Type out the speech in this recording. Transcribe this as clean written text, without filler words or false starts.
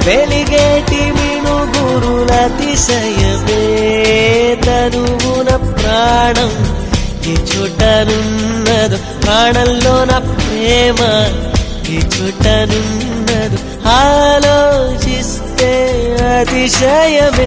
వెలిగేటి మినుగురుల అతిశయమే తనువున ప్రాణం ఈ చోటనున్నదు ప్రాణంలోన ప్రేమ ఈ చోటనున్నదు ఆలోచిస్తే అతిశయమే